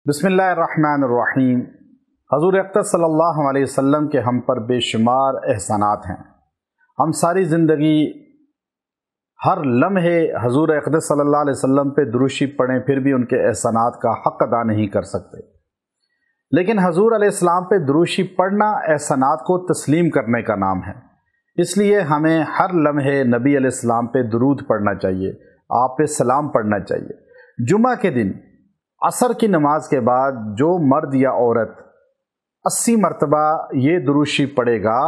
بسم اللہ الرحمن الرحیم۔ حضور اقدس صلی اللہ علیہ وسلم کے ہم پر بے شمار احسانات ہیں۔ ہم ساری زندگی ہر لمحے حضور اقدس صلی اللہ علیہ وسلم پہ دروشی پڑھیں پھر بھی ان کے احسانات کا حق ادا نہیں کر سکتے، لیکن حضور علیہ السلام پہ دروشی پڑھنا احسانات کو تسلیم کرنے کا نام ہے۔ اس لیے ہمیں ہر لمحے نبی علیہ السلام پہ درود پڑھنا چاہیے، آپ پہ سلام پڑھنا چاہیے۔ جمعہ کے دن عصر کی نماز کے بعد جو مرد یا عورت 80 مرتبہ یہ دروشی پڑھے گا،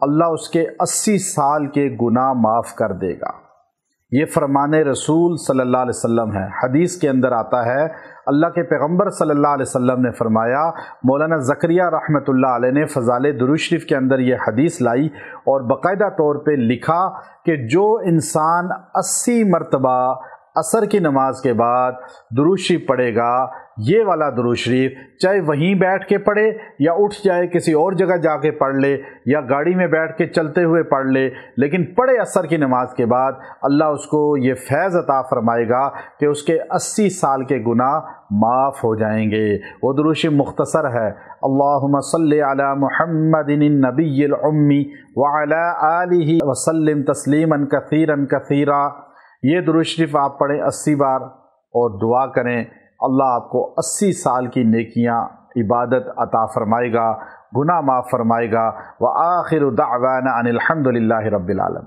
اللہ اس کے 80 سال کے گناہ معاف کر دے گا۔ یہ فرمان رسول صلی اللہ علیہ وسلم ہے۔ حدیث کے اندر آتا ہے، اللہ کے پیغمبر صلی اللہ علیہ وسلم نے فرمایا، مولانا زکریا رحمۃ اللہ علیہ نے فضائل درود شریف کے اندر یہ حدیث لائی اور باقاعدہ طور پہ لکھا کہ جو انسان 80 مرتبہ عصر کی نماز کے بعد درود شریف پڑھے گا، یہ والا درود شریف چاہے وہیں بیٹھ کے پڑھے یا اٹھ جائے کسی اور جگہ جا کے پڑھ لے یا گاڑی میں بیٹھ کے چلتے ہوئے پڑھ لے، لیکن پڑھے عصر کی نماز کے بعد، اللہ اس کو یہ فیض عطا فرمائے گا کہ اس کے 80 سال کے گناہ معاف ہو جائیں گے۔ وہ درود شریف مختصر ہے، اللہم صلی علی محمد النبی الامی وعلی آلہ وسلم تسلیما کثیرا کثیرا۔ یہ درود شریف آپ پڑھیں 80 بار اور دعا کریں، اللہ آپ کو 80 سال کی نیکیاں عبادت عطا فرمائے گا، گناہ معاف فرمائے گا۔ وآخر دعوانا ان الحمد للہ رب العالمین۔